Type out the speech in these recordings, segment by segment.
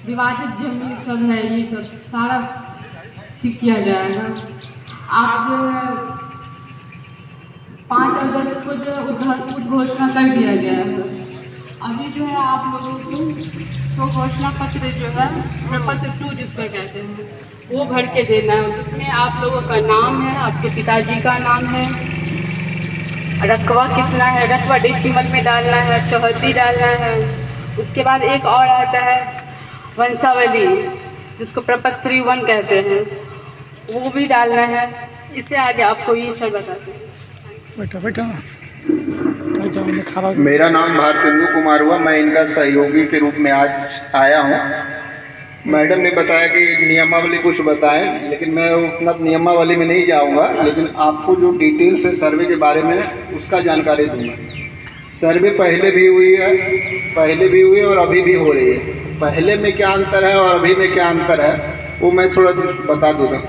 विवादित जमीन सब है, ये सब सारा ठीक किया जाएगा। आप 5 अगस्त को जो है उद्घोषणा कर दिया गया है सर। अभी जो है आप लोगों को स्वघोषणा पत्र जो है प्रपत्र 2 जिसको कहते हैं वो भर के देना है, जिसमें आप लोगों का नाम है, आपके पिताजी का नाम है, रकबा कितना है, रकबा डेसिमल में डालना है, चौहद्दी डालना है। उसके बाद एक और आता है वंशावली, जिसको प्रपत्र 1 कहते हैं, वो भी डालना है। इससे आगे आपको ये सब बताते हैं। बैठा बैठा मेरा नाम भारतेंदु कुमार हुआ। मैं इनका सहयोगी के रूप में आज आया हूँ। मैडम ने बताया कि नियमावली कुछ बताएं, लेकिन मैं उतना नियमावली में नहीं जाऊंगा, लेकिन आपको जो डिटेल से सर्वे के बारे में उसका जानकारी दूंगा। सर्वे पहले भी हुई है और अभी भी हो रही है। पहले में क्या अंतर है और अभी में क्या अंतर है वो मैं थोड़ा बता दूँगा।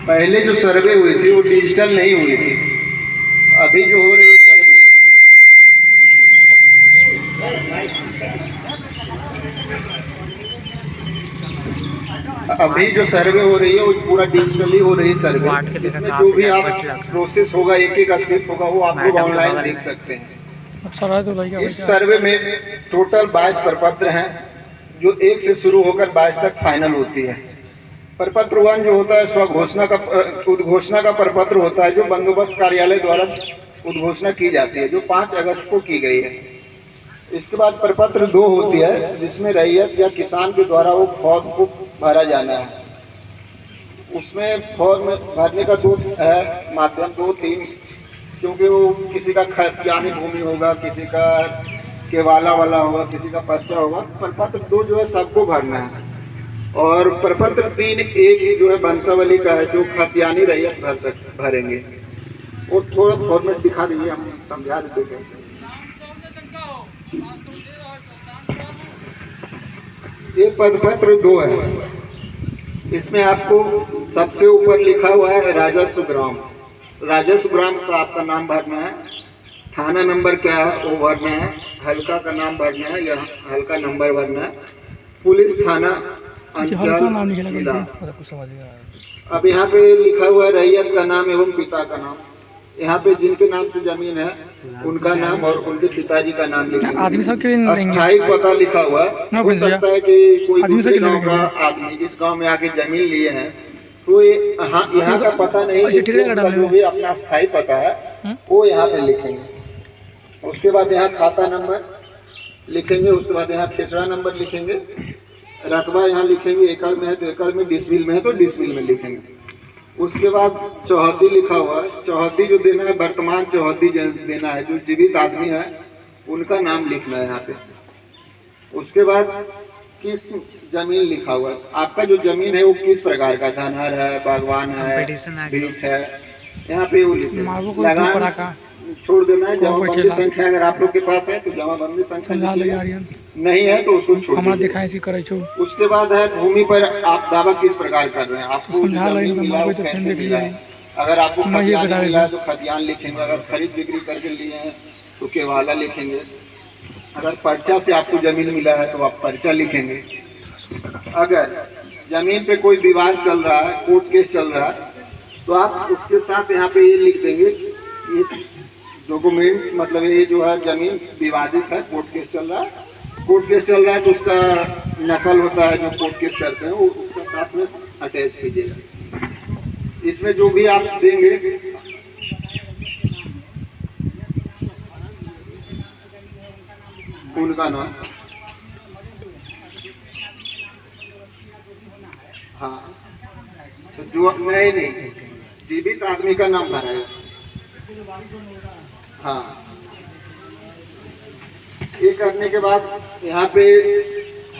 पहले जो सर्वे हुई थी वो डिजिटल नहीं हुई थी। अभी जो हो रही है अभी जो सर्वे हो रही है वो पूरा डिजिटली हो रही है सर्वे। इसमें जो भी आप प्रोसेस होगा, एक एक स्टेप होगा, वो आप लोग ऑनलाइन देख सकते हैं। इस सर्वे में टोटल 22 प्रपत्र हैं, जो 1 से शुरू होकर 22 तक फाइनल होती है। प्रपत्र 1 जो होता है स्वघोषणा का उद्घोषणा का प्रपत्र होता है, जो बंदोबस्त कार्यालय द्वारा उद्घोषणा की जाती है, जो 5 अगस्त को की गई है। इसके बाद प्रपत्र 2 होती है, जिसमें रैयत या किसान के द्वारा वो फॉर्म को भरा जाना है। उसमें फॉर्म भरने का 2 है माध्यम, 2-3, क्योंकि वो किसी का खतियानी भूमि होगा, किसी का केवाला वाला होगा, किसी का पर्चा होगा। प्रपत्र 2 जो है सबको भरना है। और प्रपत्र 3 एक जो है वंशावली का है, जो खतियानी रैयत भरेंगे। वो थोड़ा फॉर्मेट दिखा दीजिए, हम समझा देते हैं। ये पदपत्र 2 है। इसमें आपको सबसे ऊपर लिखा हुआ है राजस्व ग्राम। राजस्व ग्राम का आपका नाम भरना है। थाना नंबर क्या है वो भरना है। हल्का का नाम भरना है, या हल्का नंबर भरना है। पुलिस थाना अंचल जिला। अब यहाँ पे लिखा हुआ है रैयत का नाम एवं पिता का नाम। यहाँ पे जिनके नाम से जमीन है उनका नाम और उनके पिताजी का नाम लिखा है। अस्थायी पता लिखा हुआ है। हो सकता है कि कोई दूसरे गाँव का आदमी इस गाँव में आके जमीन लिए हैं, तो यहाँ का पता नहीं, जो भी अपना अस्थायी पता है वो यहाँ पे लिखेंगे। उसके बाद यहाँ खाता नंबर लिखेंगे। उसके बाद यहाँ खेसरा नंबर लिखेंगे। रकबा यहाँ लिखेंगे, एकड़ में है तो एकड़ में, डिसमिल में है तो डिसमिल में लिखेंगे। उसके बाद चौहद्दी लिखा हुआ है। चौहद्दी जो देना है, वर्तमान चौहद्दी देना है। जो जीवित आदमी है उनका नाम लिखना है यहाँ पे। उसके बाद किस जमीन लिखा हुआ है, आपका जो जमीन है वो किस प्रकार का, धनहर है, बागवान है, बीट है, यहाँ पे वो लिखे। लगान छोड़ देना है। जमाबंदी संख्या अगर आप लोग के पास है तो जमाबंदी संख्या नहीं है तो उसको छोड़ दीजिए। उसके बाद है भूमि पर आप दावा किस प्रकार कर रहे हैं, आपको जमीन मिला है कैसे मिला है। अगर आपको खतियान मिला है तो खतियान लिखेंगे। अगर खरीद बिक्री करके लिए हैं तो केवाला लिखेंगे। अगर पर्चा से आपको जमीन मिला है तो आप पर्चा लिखेंगे। अगर जमीन पे कोई विवाद चल रहा है, कोर्ट केस चल रहा है, तो आप उसके साथ यहाँ पे ये लिख देंगे, इस डॉक्यूमेंट मतलब ये जो है जमीन विवादित है, कोर्ट केस चल रहा है। कोर्ट केस चल रहा है तो उसका नकल होता है, जो कोर्ट केस करते हैं वो उसका साथ में अटैच कीजिएगा। इसमें जो भी आप देंगे उनका नाम, हाँ तो जो नहीं जीवित आदमी का नाम भरा है। हाँ, ये करने के बाद यहाँ पे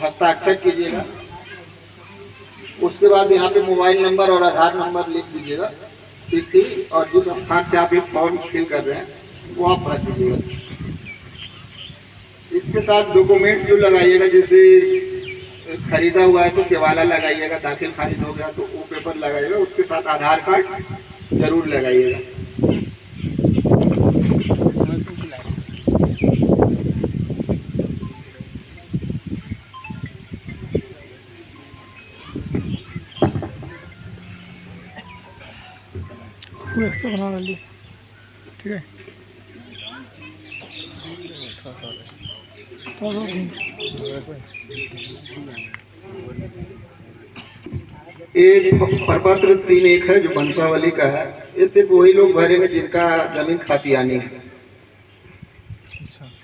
हस्ताक्षर कीजिएगा। उसके बाद यहाँ पे मोबाइल नंबर और आधार नंबर लिख दीजिएगा, तिथि और जिस स्थान से आप ये फॉर्म फिल कर रहे हैं वो आप भर दीजिएगा। इसके साथ डॉक्यूमेंट जो लगाइएगा, जैसे खरीदा हुआ है तो केवाला लगाइएगा, दाखिल खारिज हो गया तो वो पेपर लगाइएगा। उसके साथ आधार कार्ड जरूर लगाइएगा। टू एक्स्ट्रा बना डालिए, ठीक है। ये प्रपत्र 3-1 है जो बंसावली का है। ये सिर्फ वही लोग भरेंगे जिनका जमीन खातियानी है।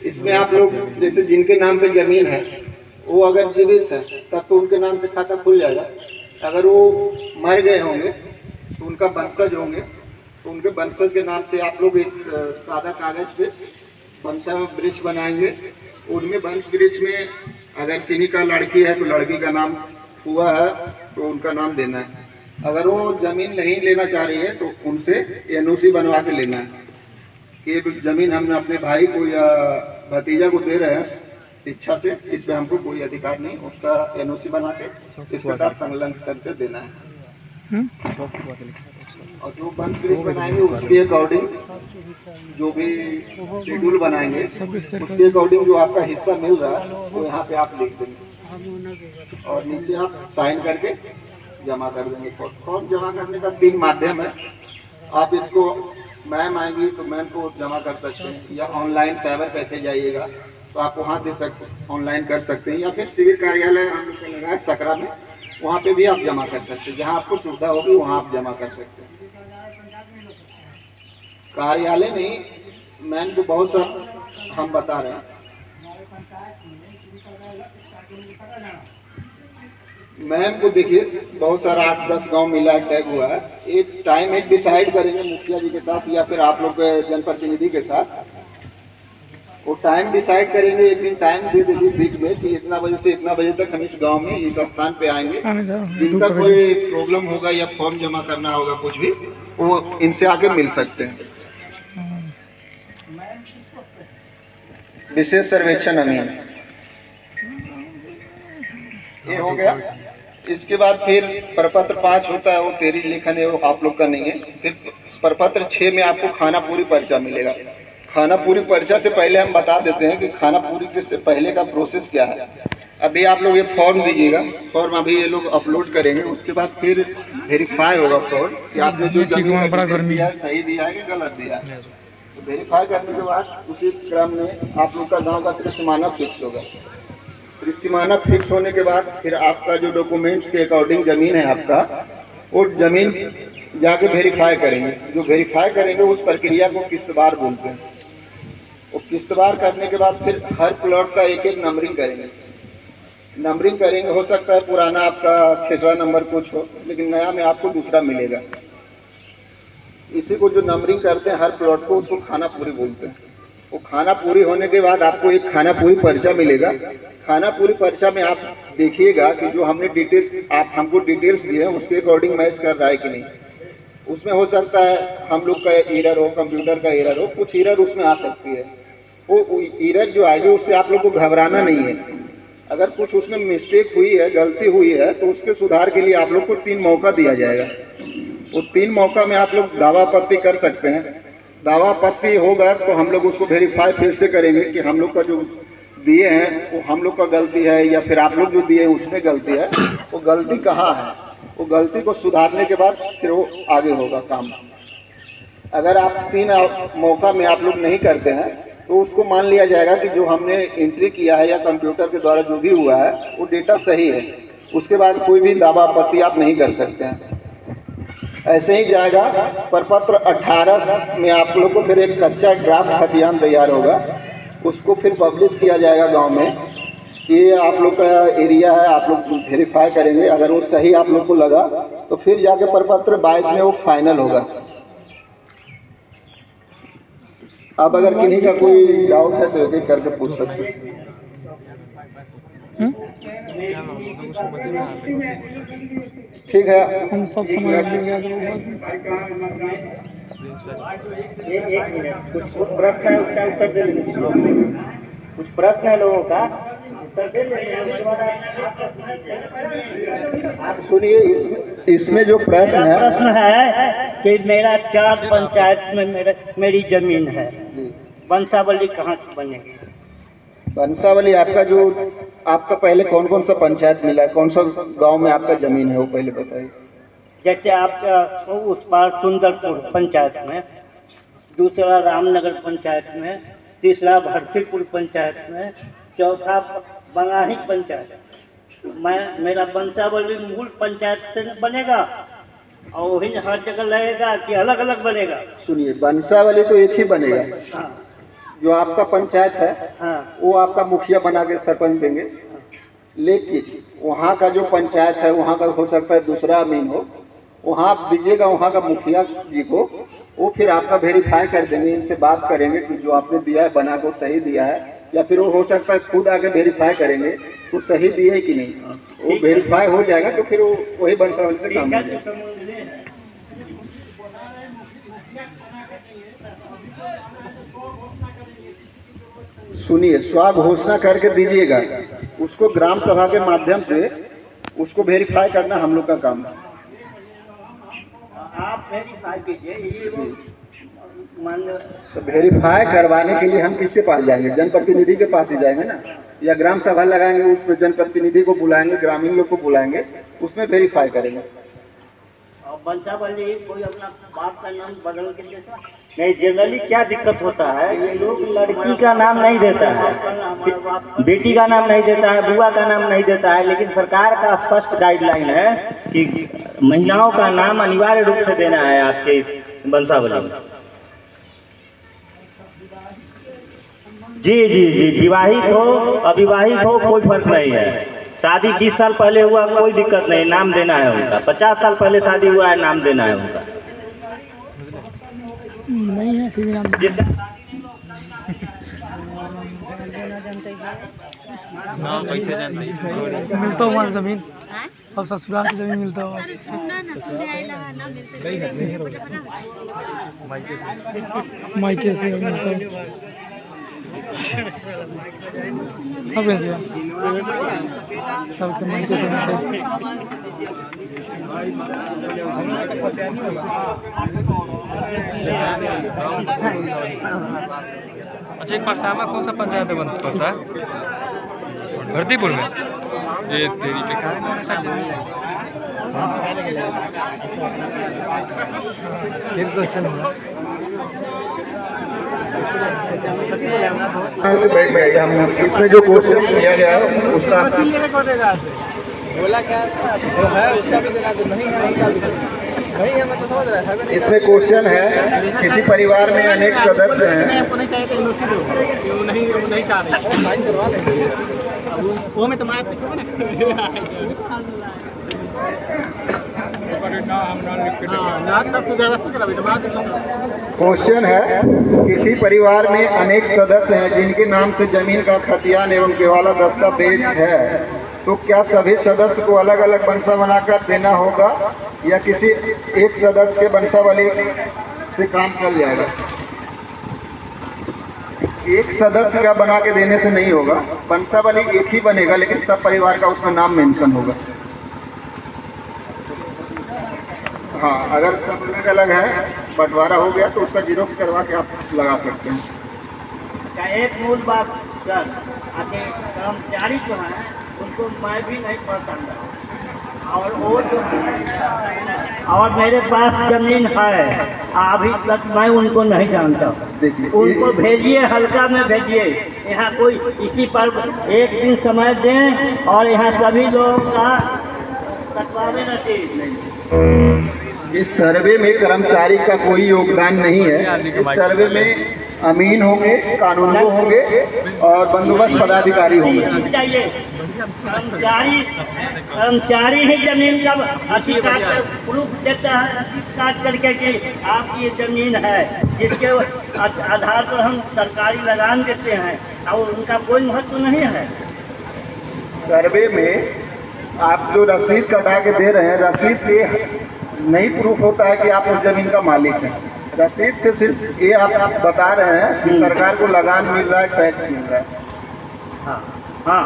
इसमें आप लोग जैसे जिनके नाम पे जमीन है वो अगर जीवित है तब तो उनके नाम से खाता खुल जाएगा। अगर वो मर गए होंगे तो उनका वंशज होंगे तो उनके वंशज के नाम से आप लोग एक सादा कागज पे वंशा वृक्ष बनाएंगे। उनमें वंश वृक्ष में अगर किन्हीं का लड़की है तो लड़की का नाम हुआ है तो उनका नाम देना है। अगर वो जमीन नहीं लेना चाह रही है तो उनसे एनओसी बनवा के लेना है कि जमीन हम अपने भाई को या भतीजा को दे रहे हैं इच्छा से, इसमें हमको कोई अधिकार नहीं। उसका एनओसी बना के इसके साथ संलग्न करके देना है। और जो वंश वृक्ष बनाएंगे उसके अकॉर्डिंग जो भी शेड्यूल बनाएंगे उसके अकॉर्डिंग जो आपका हिस्सा मिल रहा है वो यहाँ पे आप लिख देंगे और नीचे आप साइन करके जमा कर देंगे। फॉर्म जमा करने का 3 माध्यम है। आप इसको मैम आएंगी तो मैम को जमा कर सकते हैं या ऑनलाइन साइबर कैफे जाइएगा तो आप वहाँ दे सकते ऑनलाइन कर सकते हैं या फिर सिविल कार्यालय हम लोग का लगा है सकरा में, वहाँ पे भी आप जमा कर सकते हैं। जहाँ आपको सुविधा होगी वहाँ आप जमा कर सकते हैं। कार्यालय नहीं, मैम को बहुत सा हम बता रहे हैं। मैम को देखिए बहुत सारा 8-10 गांव मिला टैग हुआ है। एक टाइम एक डिसाइड करेंगे मुखिया जी के साथ या फिर आप लोग जनप्रतिनिधि के साथ, वो टाइम डिसाइड करेंगे। एक दिन टाइम दे दीजिए बीच में कि इतना बजे से इतना बजे तक हम इस गांव में इस स्थान पे आएंगे। जिनका कोई प्रॉब्लम होगा या फॉर्म जमा करना होगा कुछ भी, वो इनसे आके मिल सकते हैं। विशेष सर्वेक्षण अमीन ये हो गया। इसके बाद फिर प्रपत्र 5 होता है, वो 13 लेखन है, वो आप लोग का नहीं है। फिर प्रपत्र 6 में आपको खाना पूरी पर्चा मिलेगा। खाना पूरी पर्चा से पहले हम बता देते हैं कि खाना पूरी से पहले का प्रोसेस क्या है। अभी आप लोग ये फॉर्म दीजिएगा, फॉर्म अभी ये लोग अपलोड करेंगे। उसके बाद फिर वेरीफाई होगा फॉर्म कि आपने जो दिया सही दिया है कि गलत दिया है। तो वेरीफाई करने के बाद उसी क्रम में आप लोग का गाँव का त्रिसीमाना फिक्स होगा। त्रिसीमाना फिक्स होने के बाद फिर आपका जो डॉक्यूमेंट्स के अकॉर्डिंग ज़मीन है आपका, वो ज़मीन जाके वेरीफाई करेंगे। जो वेरीफाई करेंगे उस प्रक्रिया को किस्तवार बोलते हैं। वो किस्तवार करने के बाद फिर हर प्लॉट का एक नंबरिंग करेंगे। नंबरिंग करेंगे, हो सकता है पुराना आपका 6वां नंबर कुछ हो लेकिन नया में आपको दूसरा मिलेगा। इसी को जो नंबरिंग करते हैं हर प्लॉट को, उसको खाना पूरी बोलते हैं। वो खाना पूरी होने के बाद आपको एक खाना पूरी पर्चा मिलेगा। खाना पूरी पर्चा में आप देखिएगा कि जो हमने डिटेल्स आप हमको डिटेल्स दिए हैं उसके अकॉर्डिंग मैच कर रहा है कि नहीं। उसमें हो सकता है हम लोग का एरर हो, कंप्यूटर का एरर हो, कुछ एरर उसमें आ सकती है। वो एरर जो आएगी उससे आप लोग को घबराना नहीं है। अगर कुछ उसमें मिस्टेक हुई है, गलती हुई है, तो उसके सुधार के लिए आप लोग को 3 मौका दिया जाएगा। वो 3 मौका में आप लोग दावा आपत्ति कर सकते हैं। दावा आपत्ति होगा तो हम लोग उसको वेरीफाई फिर से करेंगे कि हम लोग का जो दिए हैं वो हम लोग का गलती है या फिर आप लोग जो दिए उसमें गलती है। वो गलती कहाँ है, वो गलती को सुधारने के बाद फिर वो आगे होगा काम। अगर आप 3 मौका में आप लोग नहीं करते हैं तो उसको मान लिया जाएगा कि जो हमने एंट्री किया है या कंप्यूटर के द्वारा जो भी हुआ है वो डेटा सही है। उसके बाद कोई भी दावा आपत्ति आप नहीं कर सकते हैं। ऐसे ही जाएगा। प्रपत्र 18 में आप लोग को फिर एक कच्चा ड्राफ्ट खतियान तैयार होगा। उसको फिर पब्लिश किया जाएगा गांव में कि ये आप लोग का एरिया है। आप लोग वेरीफाई करेंगे, अगर वो सही आप लोग को लगा तो फिर जाके प्रपत्र 22 में वो फाइनल होगा। अब अगर किन्हीं का कोई डाउट है तो एक करके पूछ सकते हैं। ठीक है, हम सब समझ लिया। कुछ प्रश्न है उसका उत्तर दे लीजिए। कुछ प्रश्न है लोगों का उत्तर दे लीजिए। आप सुनिए, इसमें जो प्रश्न है कि मेरा 4 पंचायत में मेरी जमीन है, वंशावली कहाँ से बनेगी? वंशावली आपका जो आपका पहले कौन कौन सा पंचायत मिला है, कौन सा गांव में आपका जमीन है वो पहले बताइए। जैसे आपका उस पार सुंदरपुर पंचायत में, दूसरा रामनगर पंचायत में, तीसरा भरतीपुर पंचायत में, चौथा बंगाही पंचायत। मेरा बंसावली मूल पंचायत से बनेगा और वही हर जगह लगेगा कि अलग अलग बनेगा? सुनिए, बंसावली तो एक ही बनेगा। हाँ जो आपका पंचायत है हाँ वो आपका मुखिया बना के सरपंच देंगे, लेकिन वहाँ का जो पंचायत है वहाँ का हो सकता है दूसरा अमीन हो, वहाँ आप दीजिएगा वहाँ का मुखिया जी को, वो फिर आपका वेरीफाई कर देंगे, इनसे बात करेंगे कि जो आपने दिया है बना को सही दिया है, या फिर वो हो सकता है खुद आके वेरीफाई करेंगे तो सही दिए कि नहीं। वो वेरीफाई हो जाएगा तो फिर वो वही बंसावली से काम होगा। सुनिए, स्वाब घोषणा करके दीजिएगा, उसको ग्राम सभा के माध्यम से उसको वेरीफाई करना हम लोग का काम है। आप वेरीफाई कीजिए, ये वो मान लो तो वेरीफाई करवाने के लिए हम किसके पास जाएंगे? जनप्रतिनिधि के पास ही जाएंगे ना, या ग्राम सभा लगाएंगे, उस पर जनप्रतिनिधि को बुलाएंगे, ग्रामीण लोग को बुलाएंगे, उसमें वेरीफाई करेंगे। और बंसावली कोई अपना बाप का नाम बदल के देता नहीं। जनरली क्या दिक्कत होता है, ये लोग लड़की का नाम नहीं देता है, बेटी का नाम नहीं देता है, बुआ का नाम नहीं देता है, लेकिन सरकार का स्पष्ट गाइडलाइन है कि महिलाओं का नाम अनिवार्य रूप से देना है आपके बंसावली में। जी जी जी, विवाहित हो अविवाहित हो कोई फर्क नहीं है। शादी 20 साल पहले हुआ कोई दिक्कत नहीं, नाम देना है उनका। 50 साल पहले शादी हुआ है, नाम देना है उनका। नहीं है फिर भी नाम कैसे जानते हैं? मिलता हुआ जमीन और ससुराल की जमीन मिलता हुआ मायके से अब कैसे सबके मायके से अच्छा, एक परसामा कौन सा पंचायत में पड़ता है? भरतीपुर में? ये तेरी पे कहाँ है साइड में? बैठ गए हम, इसमें जो क्वेश्चन किया गया उसका बोला क्या है उसका भी देना, तो नहीं है उसका भी नहीं है, मैं तो समझ रहा है। इसमें क्वेश्चन है, किसी परिवार में अनेक सदस्य हैं। आपको नहीं चाहिए तो यूनिवर्सिटी दो, वो नहीं चाह रहे, साइन करवा लेंगे। अब वो में तो मैं क्वेश्चन है, किसी परिवार में अनेक सदस्य हैं जिनके नाम से जमीन का खतियान एवं केवाला दस्तावेज है, तो क्या सभी सदस्य को अलग अलग बंसा बनाकर देना होगा या किसी एक सदस्य के बंसावली से काम चल जाएगा? एक सदस्य का बना के देने से नहीं होगा, बंसावली एक ही बनेगा, लेकिन सब परिवार का उसमें नाम मेंशन होगा। हाँ, अगर सब अलग अलग है, बंटवारा हो गया तो उसका जीरोक्स करवा के आप लगा सकते हैं। एक मूल बात सर, आगे कर्मचारी जो हैं उनको मैं भी नहीं पसंद, और वो जो और मेरे पास जमीन है, अभी तक मैं उनको नहीं जानता। उनको भेजिए, हल्का में भेजिए, यहाँ कोई इसी पर एक दिन समय दें और यहाँ सभी लोगों का कटवावे न दें। इस सर्वे में कर्मचारी का कोई योगदान नहीं है। इस सर्वे में अमीन होंगे, कानूनगो होंगे और बंदोबस्त पदाधिकारी होंगे। कर्मचारी ही जमीन का अधिकार प्रूफ देता है, अधिकार करके कि आपकी ये जमीन है, जिसके आधार पर हम सरकारी लगान देते हैं, और उनका कोई महत्व नहीं है। सर्वे में आप जो रसीद कटा के दे रहे हैं, रसीद से नहीं प्रूफ होता है कि आप उस जमीन का मालिक हैं। रसीद से सिर्फ ये आप बता रहे हैं कि सरकार को लगान मिल रहा है, टैक्स मिल रहा है। हाँ हाँ,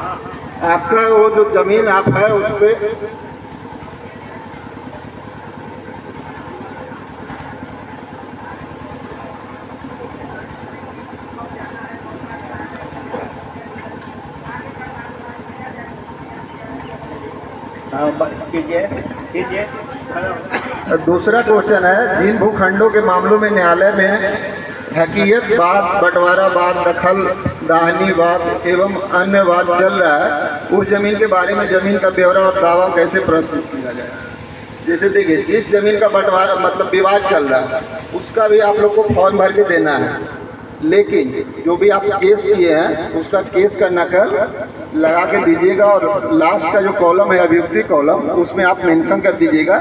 आपका वो जो जमीन आप है उस पर कीजिए कीजिए। दूसरा क्वेश्चन है, जिन भूखंडों के मामलों में न्यायालय में हकीयत वाद, बंटवारा वाद, दखल दाहनी वाद एवं अन्य वाद चल रहा है, उस जमीन के बारे में जमीन का ब्यौरा और दावा कैसे प्रस्तुत किया जाए। जैसे देखिए, जिस जमीन का बंटवारा मतलब विवाद चल रहा है, उसका भी आप लोग को फॉर्म भर के देना है, लेकिन जो भी आप केस किए हैं उसका केस का नकल लगा के दीजिएगा और लास्ट का जो कॉलम है अभियुक्ति कॉलम, उसमें आप मेंशन कर दीजिएगा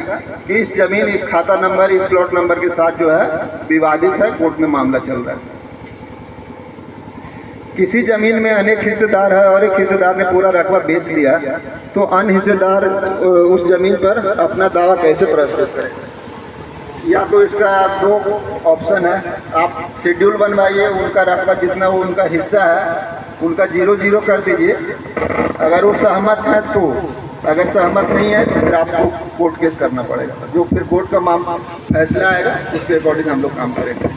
कि इस जमीन इस खाता नंबर इस प्लॉट नंबर के साथ जो है विवादित है, कोर्ट में मामला चल रहा है। किसी जमीन में अनेक हिस्सेदार है और एक हिस्सेदार ने पूरा रकबा बेच दिया, तो अन्य हिस्सेदार उस जमीन पर अपना दावा कैसे प्रस्तुत करें। या तो इसका दो ऑप्शन है, आप शेड्यूल बनवाइए, उनका रकबा जितना वो उनका हिस्सा है उनका 0-0 कर दीजिए, अगर वो सहमत है तो, अगर सहमत नहीं है तो फिर आपको कोर्ट केस करना पड़ेगा, जो फिर कोर्ट का मामला फैसला आएगा उसके अकॉर्डिंग हम लोग काम करेंगे।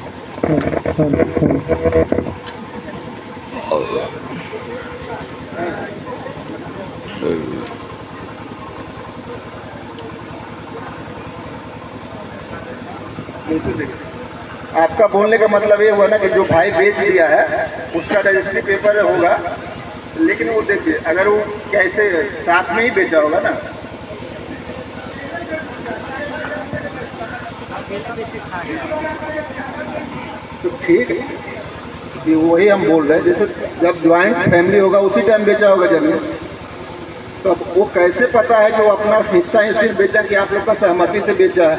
आपका बोलने का मतलब ये हुआ ना कि जो भाई बेच दिया है उसका रजिस्ट्री पेपर होगा, लेकिन वो देखिए अगर वो कैसे साथ में ही बेचा होगा ना, तो ठीक है, वही हम बोल रहे हैं। जैसे जब ज्वाइंट फैमिली होगा उसी टाइम बेचा होगा जमीन, तो वो कैसे पता है कि वो अपना हिस्सा इसलिए बेचा कि आप लोग का सहमति से बेचा है।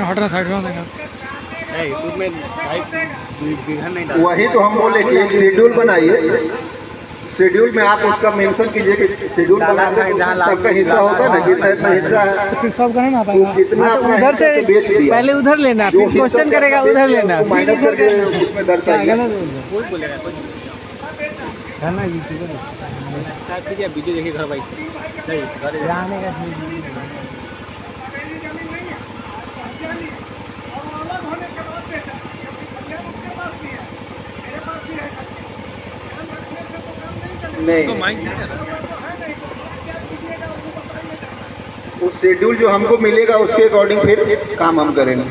हटना साइड में देगा। वही तो हम बोले कि एक शेड्यूल बनाइए, शेड्यूल में आप उसका मेंशन कीजिए कि शेड्यूल बनाते हैं सबका हिस्सा होगा ना, जितना इतना हिस्सा है फिर सब करना तो कितना उधर से बेच दिया, पहले उधर लेना, फिर क्वेश्चन करेगा उधर लेना, माइनस करके उसमें दर्शाइए। वीडियो देखिए घर भाई नहीं, उस शेड्यूल जो हमको मिलेगा उसके अकॉर्डिंग फिर काम हम करेंगे।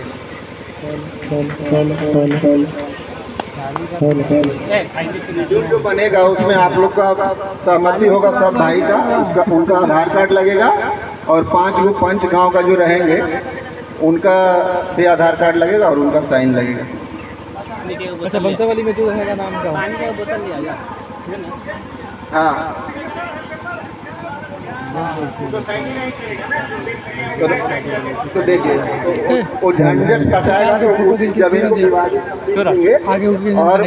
शेड्यूल जो बनेगा उसमें आप लोग का सहमति होगा सब भाई का, उनका आधार कार्ड लगेगा और 5 वो पंच गांव का जो रहेंगे उनका भी आधार कार्ड लगेगा और उनका साइन लगेगा। अच्छा, बंसावाली में जो रहेगा नाम का पानी का बोतल लिया जा, हाँ, तो देखिए वो झंझट कटाएगा तो उस जमीन को विवादित देंगे और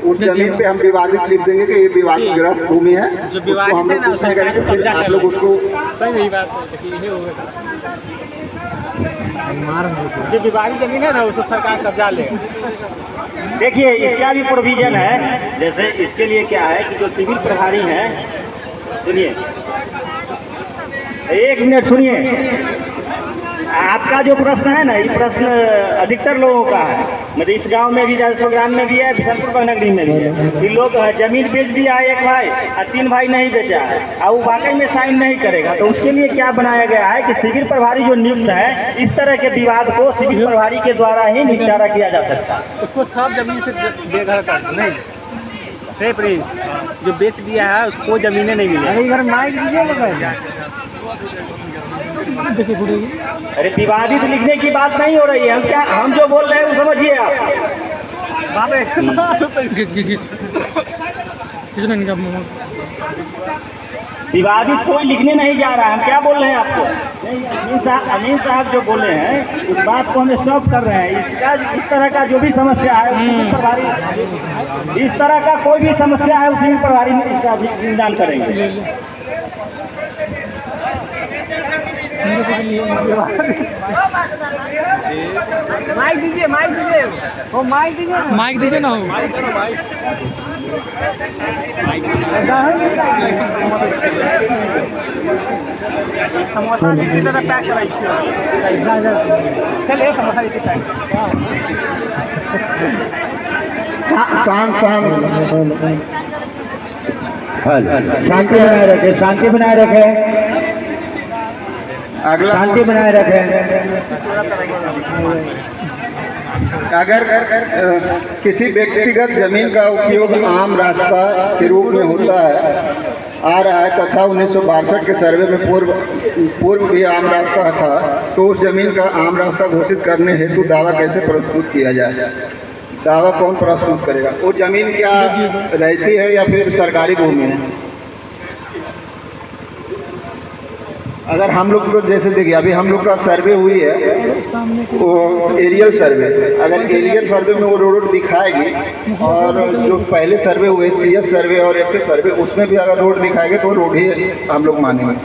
उस जमीन पे हम विवादित लिख देंगे कि ये विवादित भूमि है, जो हम लोग कुछ नहीं करेंगे, फिर आप लोग उसको सही बात जो विवादित जमीन है ना उसको सरकार कब्जा लेगा। देखिए इसका भी प्रोविजन है, जैसे इसके लिए क्या है कि जो सिविल प्रभारी हैं, सुनिए एक मिनट सुनिए, आपका जो प्रश्न है ना, ये प्रश्न अधिकतर लोगों का है, मतलब इस गांव में भी, राजस्व ग्राम में भी है, बिशनपुर नगरी में भी है कि लोग जमीन बेच दिया है एक भाई और 3 भाई नहीं बेचा है और वो वाकई में साइन नहीं करेगा, तो उसके लिए क्या बनाया गया है कि सिविल प्रभारी जो नियुक्त है, इस तरह के विवाद को सिविल प्रभारी के द्वारा ही निपटारा किया जा सकता है। उसको सब जमीन से बेघर कर नहीं, जो बेच दिया है उसको जमीनें नहीं मिली। इधर माइक दीजिए, अरे विवादित लिखने की बात नहीं हो रही है, हम जो बोल रहे हैं वो समझिए आप। विवादित कोई लिखने नहीं जा रहा है, हम क्या बोल रहे हैं आपको, अमीन साहब जो बोले हैं उस बात को हम स्टॉप कर रहे हैं। इसका इस तरह का जो भी समस्या है उसी प्रभारी, इस तरह का कोई भी समस्या है उसी प्रभारी में इसका निदान करेंगे। माइक दीजिए, वो माइक दीजिए ना हो। समोसा इसी तरह पैक कराई चलिए समोसा इसी पैक शांत शांत शांति बनाए रखे, शांति बनाए रखे, अगला शांति बनाए रखे। अगर किसी व्यक्तिगत जमीन का उपयोग आम रास्ता के रूप में होता है आ रहा है तथा 1962 के सर्वे में पूर्व भी आम रास्ता था, तो उस जमीन का आम रास्ता घोषित करने हेतु दावा कैसे प्रस्तुत किया जाए? दावा कौन प्रस्तुत करेगा? वो जमीन क्या रहती है या फिर सरकारी भूमि है? अगर हम लोग को जैसे देखिए अभी हम लोग का सर्वे हुई है वो एरियल सर्वे, अगर एरियल सर्वे में वो रोड दिखाएगी और जो पहले सर्वे हुए CS सर्वे और ऐसे सर्वे उसमें भी अगर रोड दिखाएंगे तो रोड ही हम लोग मानेंगे।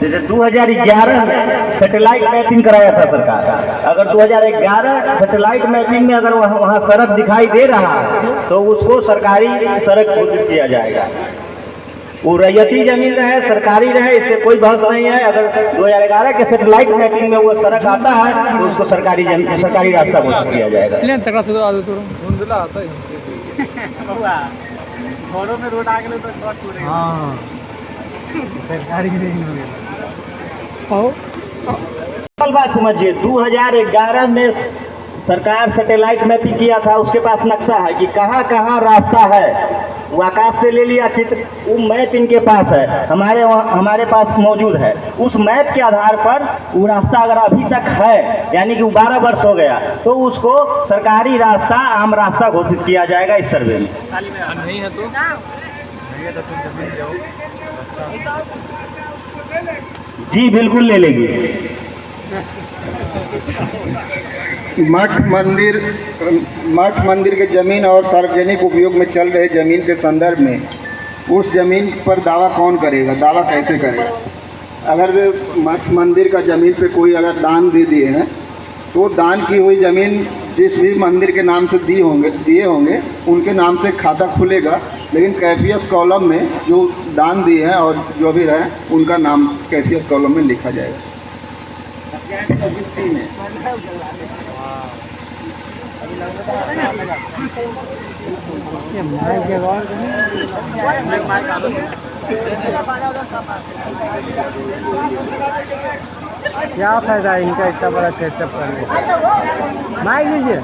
जैसे 2011 में सैटेलाइट मैपिंग कराया था सरकार, अगर 2011 सैटेलाइट मैपिंग में अगर वहाँ सड़क दिखाई दे रहा है तो उसको सरकारी सड़क घोषित किया जाएगा। वो रैयती जमीन रहे सरकारी रहे इससे कोई बहस नहीं है। अगर 2011 के सैटेलाइट मैपिंग में वो सड़क आता है तो उसको सरकारी रास्ता घोषित किया जाएगा। घरों में रोड आ गए तो सरकारी बात समझिए, 2011 में सरकार सैटेलाइट मैपिंग किया था, उसके पास नक्शा है कि कहाँ कहाँ रास्ता है, वो आकाश से ले लिया चित्र, वो मैप इनके पास है, हमारे पास मौजूद है। उस मैप के आधार पर वो रास्ता अगर अभी तक है यानी कि 12 वर्ष हो गया तो उसको सरकारी रास्ता आम रास्ता घोषित किया जाएगा इस सर्वे में। नहीं है तो जी बिल्कुल ले लेंगे। मठ मंदिर के जमीन और सार्वजनिक उपयोग में चल रहे जमीन के संदर्भ में उस जमीन पर दावा कौन करेगा? दावा कैसे करेगा? अगर मठ मंदिर का जमीन पे कोई अगर दान दे दिए हैं तो दान की हुई जमीन जिस भी मंदिर के नाम से दिए होंगे उनके नाम से खाता खुलेगा, लेकिन कैफियत कॉलम में जो दान दिए हैं और जो भी रहे उनका नाम कैफियत कॉलम में लिखा जाएगा। क्या फायदा है इनका इतना बड़ा सेटअप करने? माइक लीजिए।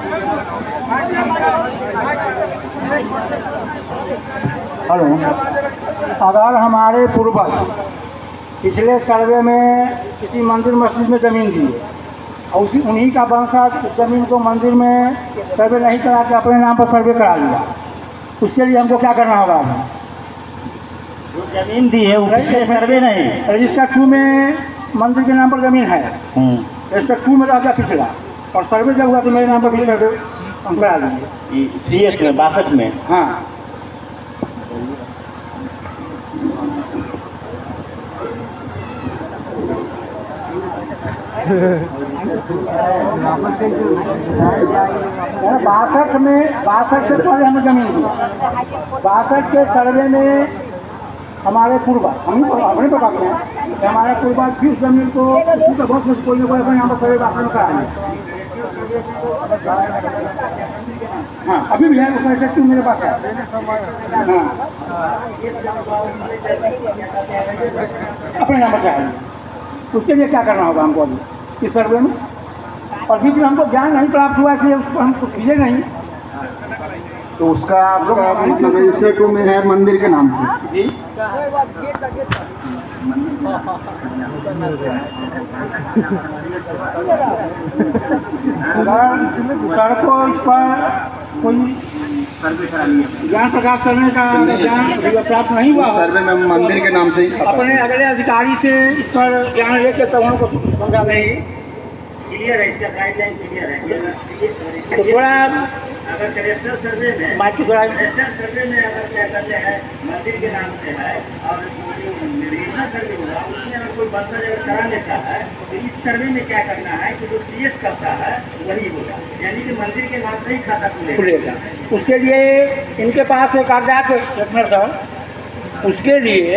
हेलो, अगर हमारे पूर्वज पिछले सर्वे में किसी मंदिर मस्जिद में ज़मीन दी और उन्हीं का वंशज ज़मीन को मंदिर में सर्वे नहीं करा के अपने नाम पर सर्वे करा लिया, उसके लिए हमको क्या करना होगा? जो ज़मीन दी है वो सर्वे नहीं, रजिस्टर 2 में मंदिर के नाम पर ज़मीन है, रजिस्टर 2 में रह गया पिछला, और सर्वे जब हुआ तो मेरे नाम पर भी सर्वे हम करा देंगे। CS में 62 में। हाँ, बासठ से पहले हमें जमीन दी, 62 के सर्वे में हमारे पूर्वज अपने बताते हैं कि हमारे पूर्वज भी उस जमीन को बहुत में कोई ना कोई अपने यहाँ पर सर्वे दाखिल कराएंगे। हाँ, अभी भी है उसमें से मेरे पास है। हाँ, अपने नाम पर चाहिए, उसके लिए क्या करना होगा हमको अभी इस सर्वे में? और फिर हमको ज्ञान नहीं प्राप्त हुआ इसलिए उसको हम कुछ कीजिए नहीं, तो उसका आपका मतलब रजिस्टर 2 में है मंदिर के नाम से। जी अगर सर को इस पर कोई ज्ञान प्रकाश करने का ज्ञान प्राप्त नहीं हुआ, सर्वे में मंदिर के नाम से ही अपने अगले अधिकारी से इस पर ज्ञान लेकर तब हमको समझा नहीं क्लियर है, इसका गाइडलाइन क्लियर है। तो थोड़ा अगर कलेक्टर सर्वे में कलेक्टर सर्वे में अगर क्या करते हैं मंदिर के नाम से है और रीजनल सर्वे होगा उसमें अगर कोई बंदा अगर करा लेता है तो इस सर्वे में क्या करना है कि जो CS करता है वही होगा, यानी कि मंदिर के नाम से ही खाता खुलेगा। उसके लिए इनके पास एक कागजात रखना था, उसके लिए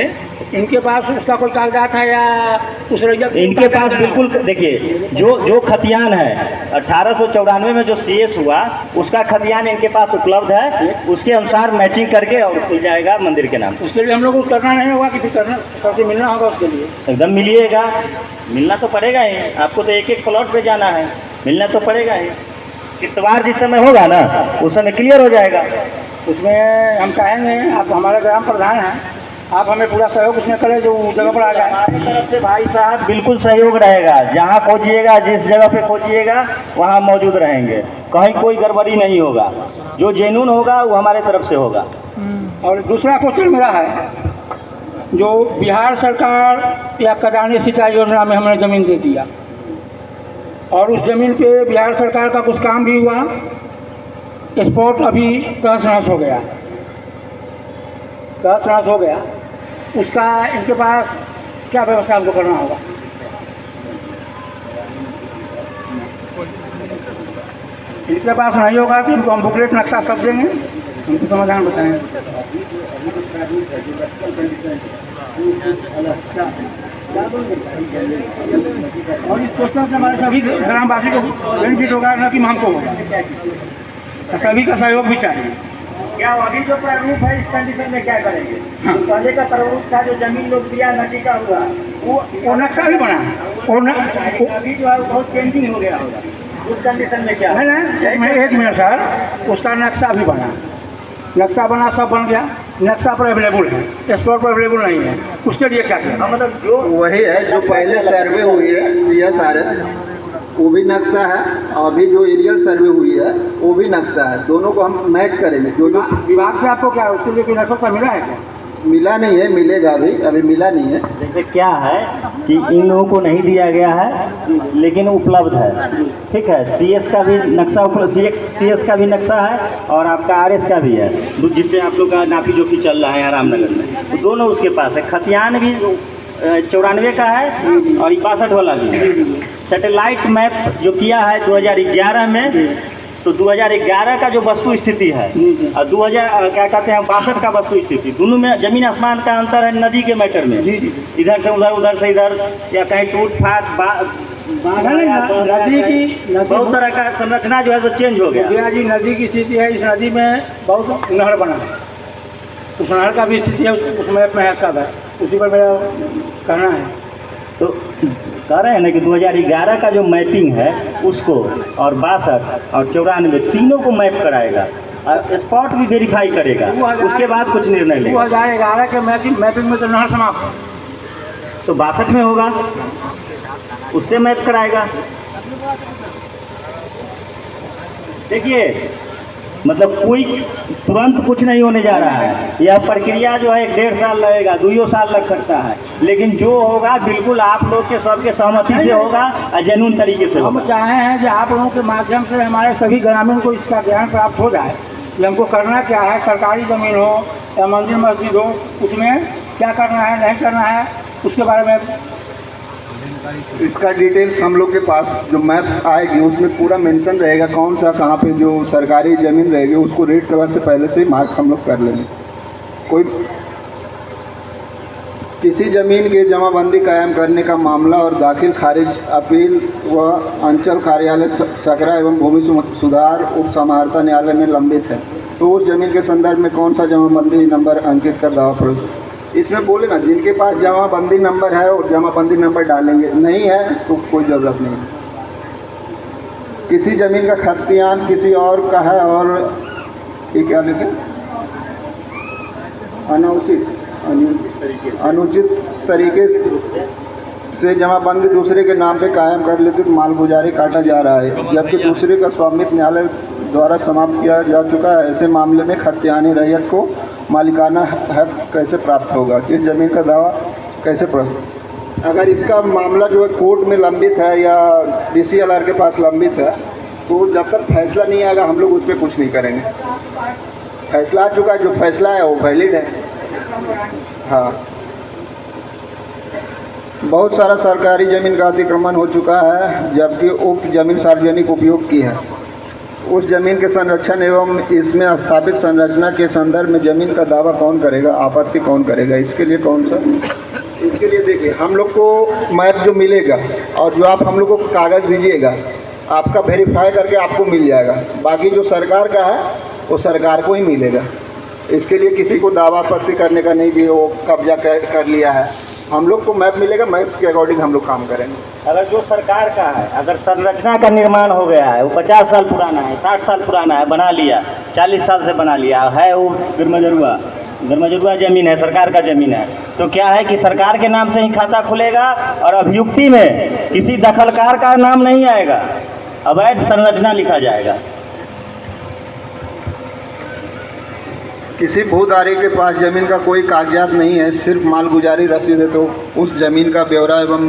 इनके पास उसका कोई कागजात है या उस रैयत इनके पास बिल्कुल देखिए जो खतियान है 1894 में जो CS हुआ उसका खतियान इनके पास उपलब्ध है, उसके अनुसार मैचिंग करके और खुल जाएगा मंदिर के नाम। उसके लिए हम लोग को करना नहीं होगा, किसी करना सबसे मिलना होगा उसके लिए। एकदम मिलिएगा, मिलना तो पड़ेगा ही, आपको तो एक एक प्लॉट पे जाना है, मिलना तो पड़ेगा ही। किस्तवार जिस समय होगा ना उस समय क्लियर हो जाएगा। उसमें हम चाहेंगे, आप हमारे ग्राम प्रधान हैं, आप हमें पूरा सहयोग उसमें करें जो जगह पर आ जाए। हमारी तरफ से भाई साहब बिल्कुल सहयोग रहेगा, जहाँ खोजिएगा जिस जगह पे खोजिएगा वहाँ मौजूद रहेंगे, कहीं कोई गड़बड़ी नहीं होगा, जो जेन्युइन होगा वो हमारे तरफ से होगा। और दूसरा क्वेश्चन मेरा है, जो बिहार सरकार या खजाने सिंचाई योजना में हमने ज़मीन दे दिया और उस ज़मीन पे बिहार सरकार का कुछ काम भी हुआ, स्पॉट अभी तहस नहस हो गया, उसका इनके पास क्या व्यवस्था हमको करना होगा? इनके पास नहीं होगा तो इनको हम बुकलेट नक्शा सब देंगे, उनको समाधान बताएं। और इस क्वेश्चन से हमारे सभी ग्रामवासी को बेनिफिट होगा, न कि हमको होगा, सभी का सहयोग भी चाहिए। क्या अभी जो प्रारूप है इस कंडीशन में क्या करेंगे? हाँ। पहले का प्रारूप था जो जमीन लोग दिया नदी का हुआ वो नक्शा भी बना और अभी जो है बहुत चेंजिंग हो गया होगा, उस कंडीशन में क्या है ना? एक मिनट सर, उसका नक्शा भी बना, सब बन गया, नक्शा पर अवेलेबल है, स्टोर पर अवेलेबल नहीं है, उसके लिए क्या किया? मतलब जो वही है जो पहले सर्वे हुई है CSRS वो भी नक्शा है, अभी जो एरियल सर्वे हुई है वो भी नक्शा है, दोनों को हम मैच करेंगे। जो विभाग से आपको क्या उसके लिए कोई नक्शा मिला है क्या? मिला नहीं है, मिलेगा, अभी मिला नहीं है। जैसे क्या है कि इन लोगों को नहीं दिया गया है लेकिन उपलब्ध है, ठीक है। CS का भी नक्शा उपलब्ध, CS का भी नक्शा है और आपका RS का भी है, जिससे आप लोग का नापी जोखी चल रहा है रामनगर में, तो दोनों उसके पास है। खतियान भी 94 का है और 62 वाला भी। सैटेलाइट मैप जो किया है 2011 में, तो 2011 का जो वस्तु स्थिति है और 2000 क्या कहते हैं 62 का वस्तु स्थिति, दोनों में जमीन आसमान का अंतर है नदी के मैटर में। इधर से उधर, उधर से इधर, या कहीं टूट फाट नदी की बहुत तरह का संरचना जो है तो चेंज हो गया। जी नदी की स्थिति है, इस नदी में बहुत नहर बना है, उस नहर का भी स्थिति है, उस मैप में है, सब है, उसी पर मेरा कहना है। तो कह रहे हैं ना कि 2011 का जो मैपिंग है उसको और 62 और 94 तीनों को मैप कराएगा और स्पॉट भी वेरीफाई करेगा, उसके बाद कुछ निर्णय लेगा। 2011 के मैपिंग में तो नहर समाप्त, तो 62 में होगा, उससे मैप कराएगा। देखिए मतलब कोई तुरंत कुछ नहीं होने जा रहा है, यह प्रक्रिया जो है 1.5 साल लगेगा, 2 साल लग सकता है, लेकिन जो होगा बिल्कुल आप लोग के सबके सहमति से होगा और जेन्युइन तरीके से होगा। हम चाहे हैं कि आप लोगों के माध्यम से हमारे सभी ग्रामीण को इसका ज्ञान प्राप्त हो जाए कि हमको करना क्या है, सरकारी ज़मीन हो या मंदिर मस्जिद हो, उसमें क्या करना है, नहीं करना है, उसके बारे में इसका डिटेल्स हम लोग के पास जो मैप आएगी उसमें पूरा मेंशन रहेगा, कौन सा कहाँ पे जो सरकारी ज़मीन रहेगी उसको रेड करने से पहले से ही मार्क हम लोग कर लेंगे। कोई किसी ज़मीन के जमाबंदी कायम करने का मामला और दाखिल खारिज अपील व अंचल कार्यालय सकरा एवं भूमि सुधार उप समाहर्ता न्यायालय में लंबित है, तो उस जमीन के संदर्भ में कौन सा जमाबंदी नंबर अंकित कर दावा प्रस्तुत, इसमें बोले ना जिनके पास जमाबंदी नंबर है और जमाबंदी नंबर डालेंगे, नहीं है तो कोई ज़रूरत नहीं। किसी ज़मीन का खतियान किसी और का है और ये क्या लिखे, अनुचित तरीके से जमाबंदी दूसरे के नाम पे कायम कर लेते तो मालगुजारी काटा जा रहा है, जबकि दूसरे का स्वामित्व न्यायालय द्वारा समाप्त किया जा चुका है। ऐसे मामले में खतियानी रैयत को मालिकाना हक कैसे प्राप्त होगा, इस जमीन का दावा कैसे प्राप्त? अगर इसका मामला जो है कोर्ट में लंबित है या DCLR के पास लंबित है, तो जब तक फैसला नहीं आएगा हम लोग उस पर कुछ नहीं करेंगे। फैसला आ चुका है, जो फैसला है वो वैलिड है। हाँ, बहुत सारा सरकारी ज़मीन का अतिक्रमण हो चुका है, जबकि उक्त जमीन सार्वजनिक उपयोग की है। उस जमीन के संरक्षण एवं इसमें स्थापित संरचना के संदर्भ में जमीन का दावा कौन करेगा, आपत्ति कौन करेगा, इसके लिए कौन सा? इसके लिए देखिए, हम लोग को मैप जो मिलेगा और जो आप हम लोग को कागज़ दीजिएगा, आपका वेरीफाई करके आपको मिल जाएगा। बाकी जो सरकार का है वो सरकार को ही मिलेगा। इसके लिए किसी को दावा आपत्ति करने का नहीं कि वो कब्जा कर लिया है। हम लोग को मैप मिलेगा, मैप के अकॉर्डिंग हम लोग काम करेंगे। अगर जो सरकार का है, अगर संरचना का निर्माण हो गया है, वो 50 साल पुराना है, 60 साल पुराना है, बना लिया, 40 साल से बना लिया है, वो गर्मजरुआ ज़मीन है, सरकार का ज़मीन है, तो क्या है कि सरकार के नाम से ही खाता खुलेगा और अभियुक्ति में किसी दखलकार का नाम नहीं आएगा, अवैध संरचना लिखा जाएगा। किसी भूधारी के पास ज़मीन का कोई कागजात नहीं है, सिर्फ मालगुजारी रसीद है, तो उस ज़मीन का ब्यौरा एवं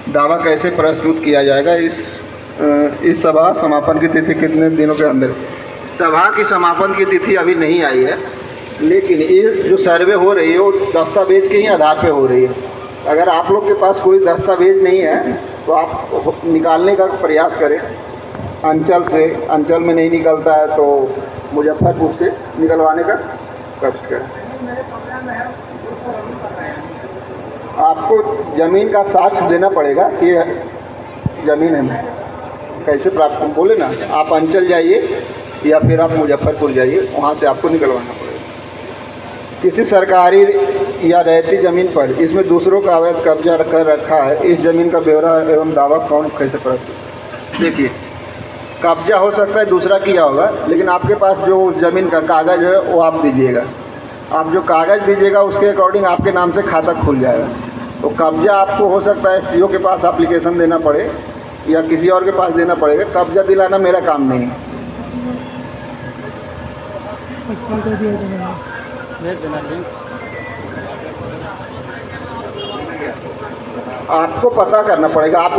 दावा कैसे प्रस्तुत किया जाएगा? इस सभा समापन की तिथि कितने दिनों के अंदर? सभा की समापन की तिथि अभी नहीं आई है, लेकिन ये जो सर्वे हो रही है वो दस्तावेज के ही आधार पे हो रही है। अगर आप लोग के पास कोई दस्तावेज नहीं है तो आप निकालने का प्रयास करें। अंचल से, अंचल में नहीं निकलता है तो मुजफ्फरपुर से निकलवाने का कष्ट करें। आपको ज़मीन का साक्ष्य देना पड़ेगा कि ज़मीन है। कैसे प्राप्त, बोले ना, आप अंचल जाइए या फिर आप मुजफ्फरपुर जाइए, वहाँ से आपको निकलवाना पड़ेगा। किसी सरकारी या रहती ज़मीन पर इसमें दूसरों का अवैध कब्जा कर रखा है, इस ज़मीन का ब्यौरा एवं दावा कौन कैसे प्रस्तुत? देखिए, कब्जा हो सकता है दूसरा किया होगा, लेकिन आपके पास जो ज़मीन का कागज़ है वो आप दीजिएगा। आप जो कागज़ दीजिएगा उसके अकॉर्डिंग आपके नाम से खाता खुल जाएगा। तो कब्जा आपको हो सकता है सीओ के पास एप्लीकेशन देना पड़े या किसी और के पास देना पड़ेगा। कब्जा दिलाना मेरा काम नहीं है। आपको पता करना पड़ेगा। आप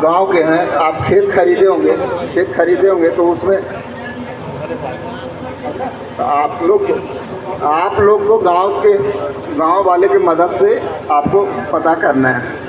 गांव के हैं, आप खेत खरीदे होंगे तो उसमें आप लोग को गांव वाले की मदद से आपको पता करना है।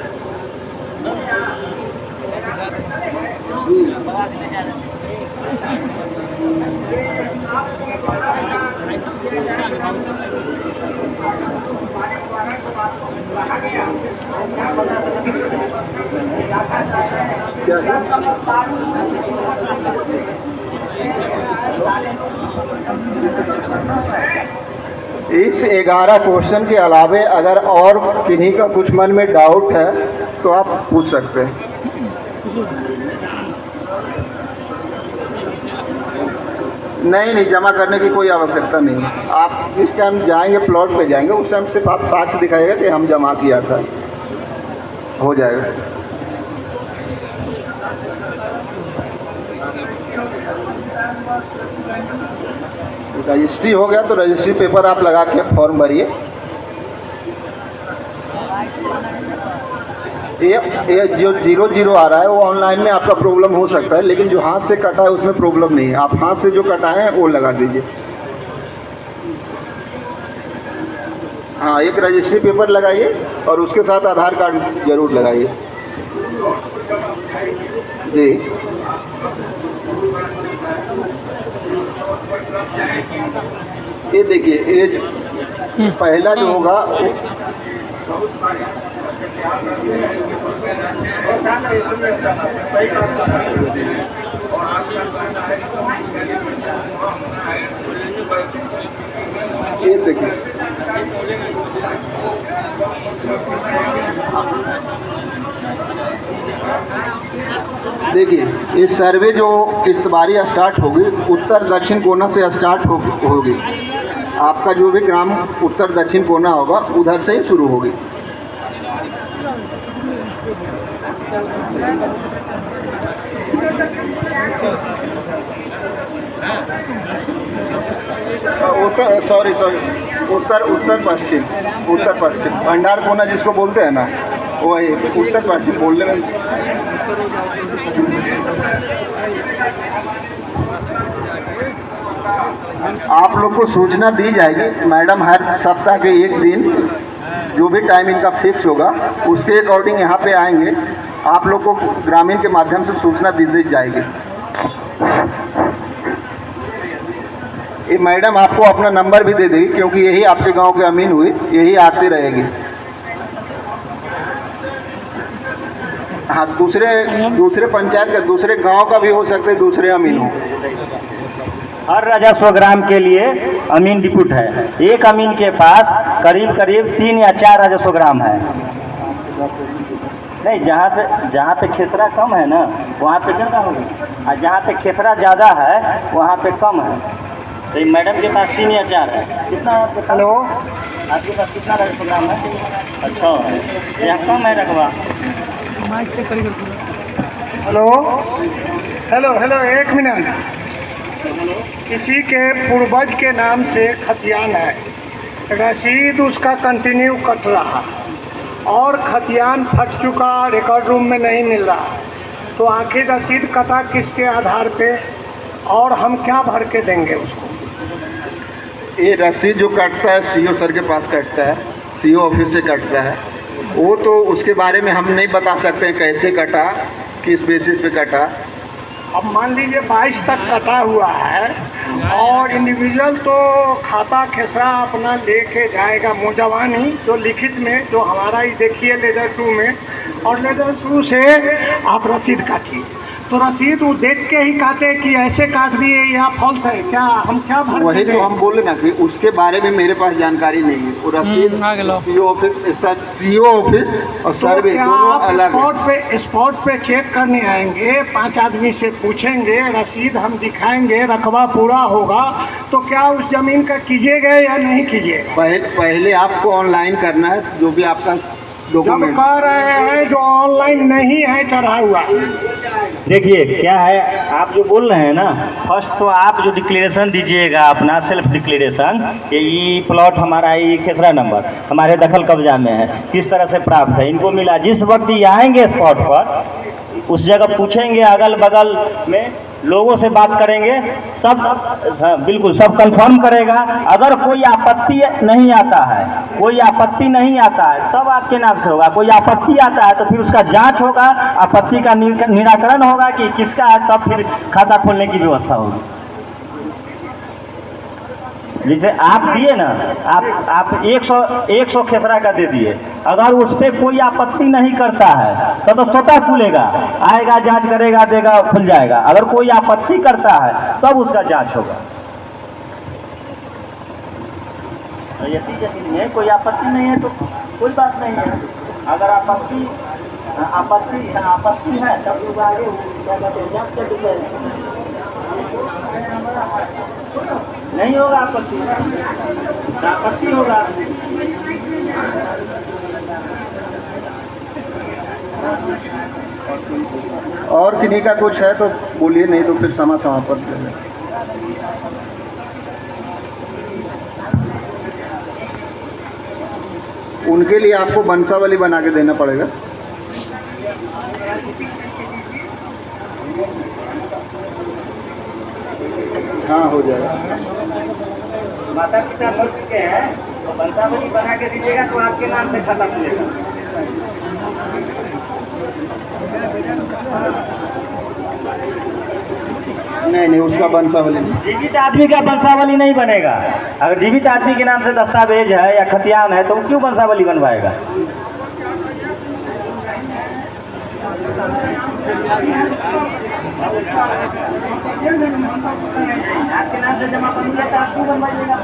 इस 11 क्वेश्चन के अलावे अगर और किन्हीं का कुछ मन में डाउट है तो आप पूछ सकते हैं। नहीं, जमा करने की कोई आवश्यकता नहीं। आप जिस टाइम जाएंगे, प्लॉट पे जाएंगे, उस टाइम सिर्फ आप साक्ष्य दिखाइएगा कि हम जमा किया था, हो जाएगा। रजिस्ट्री हो गया तो रजिस्ट्री पेपर आप लगा के फॉर्म भरिए। ये जो 00 आ रहा है वो ऑनलाइन में आपका प्रॉब्लम हो सकता है, लेकिन जो हाथ से कटा है उसमें प्रॉब्लम नहीं है। आप हाथ से जो कटाए हैं वो लगा दीजिए। हाँ, एक रजिस्ट्री पेपर लगाइए और उसके साथ आधार कार्ड जरूर लगाइए जी। ये देखिए, ये पहला जो होगा ये देखिए, ये सर्वे जो किश्तवाड़ी स्टार्ट होगी, उत्तर दक्षिण कोना से स्टार्ट होगी। आपका जो भी ग्राम उत्तर दक्षिण कोना होगा उधर से ही शुरू होगी। उत्तर पश्चिम भंडार कोना जिसको बोलते हैं ना, वही उत्तर पश्चिम बोलने में। आप लोग को सूचना दी जाएगी। मैडम हर सप्ताह के एक दिन जो भी टाइम इनका फिक्स होगा उसके अकॉर्डिंग यहाँ पे आएंगे। आप लोग को ग्रामीण के माध्यम से सूचना दी जाएगी। ये मैडम आपको अपना नंबर भी दे देगी, क्योंकि यही आपके गांव के अमीन हुई, यही आती रहेगी। हाँ, दूसरे पंचायत का, दूसरे गांव का भी हो सकता है, दूसरे अमीन हो। हर राजस्व ग्राम के लिए अमीन डिप्यूट है। एक अमीन के पास करीब 3 या 4 राजस्व ग्राम है। नहीं, जहाँ पे खेसरा कम है ना, वहाँ पे ज़्यादा होगी, और जहाँ पे खेसरा ज़्यादा है वहाँ पे कम है। तो मैडम के पास 3 या 4 है। कितना? हेलो, आपके पास कितना राजस्व ग्राम है? अच्छा, यहाँ कम है रकबा। Hello hello hello, 1 minute. किसी के पूर्वज के नाम से खतियान है, रसीद उसका कंटिन्यू कट रहा और खतियान फट चुका, रिकॉर्ड रूम में नहीं मिल रहा, तो आखिर रसीद कटा किसके आधार पे और हम क्या भर के देंगे उसको? ये रसीद जो कटता है सीओ सर के पास कटता है, सीओ ऑफिस से कटता है। वो तो उसके बारे में हम नहीं बता सकते हैं कैसे कटा, किस बेसिस पे कटा। अब मान लीजिए 22 तक कटा हुआ है और इंडिविजुअल तो खाता खेसरा अपना लेके जाएगा, मुजवानी जो लिखित में, जो हमारा ही देखिए लेजर 2 में, और लेजर 2 से आप रसीद काटिए, तो रसीद वो देख के ही काटे कि ऐसे काट दिए या फॉल्स है, क्या हम क्या भर वही तो हम बोले ना कि उसके बारे में मेरे पास जानकारी नहीं है। वो रसीद सीओ ऑफिस और सर्वे दोनों अलग है। स्पॉट पे चेक करने आएंगे, 5 आदमी से पूछेंगे, रसीद हम दिखाएंगे, रकबा पूरा होगा, तो क्या उस जमीन का कीजिएगा या नहीं कीजिएगा? पहले आपको ऑनलाइन करना है, जो भी आपका जब कह रहे हैं जो ऑनलाइन नहीं है, चढ़ा हुआ। देखिए क्या है, आप जो बोल रहे हैं ना, फर्स्ट तो आप जो डिक्लेरेशन दीजिएगा अपना सेल्फ डिक्लेरेशन, ये प्लॉट हमारा, ये खेसरा नंबर हमारे दखल कब्जा में है, किस तरह से प्राप्त है, इनको मिला। जिस वक्त ये आएंगे स्पॉट पर, उस जगह पूछेंगे, अगल बगल में लोगों से बात करेंगे, तब बिल्कुल सब कंफर्म करेगा। अगर कोई आपत्ति नहीं आता है, कोई आपत्ति नहीं आता है, तब आपके नाम से होगा। कोई आपत्ति आता है तो फिर उसका जांच होगा, आपत्ति का निराकरण होगा कि किसका है, तब फिर खाता खोलने की व्यवस्था होगी। जैसे आप दिए ना, आप 100 खेसरा का दे दिए, अगर उस पर कोई आपत्ति नहीं करता है तो स्वतः खुलेगा, आएगा, जांच करेगा, देगा, खुल जाएगा। अगर कोई आपत्ति करता है तब उसका जांच होगा। यदि में कोई आपत्ति नहीं है तो कोई बात नहीं है। अगर आपत्ति है तब लोग आगे जांच कर दीजिए। नहीं होगा आपत्ति होगा। और किन्हीं का कुछ है तो बोलिए, नहीं तो फिर समाप्त कर दें। उनके लिए आपको वंशावली बना के देना पड़ेगा। हाँ, हो जाएगा। माता पिता मर चुके हैं तो वंशावली बना के दीजिएगा तो आपके नाम से खाता खुलेगा। नहीं, उसका वंशावली नहीं। जीवित आदमी का वंशावली नहीं बनेगा। अगर जीवित आदमी के नाम से दस्तावेज है या खतियान है तो क्यों वंशावली बनवाएगा? आपके नाम से जमा कर दिया तो आप क्यों बनवाइएगा?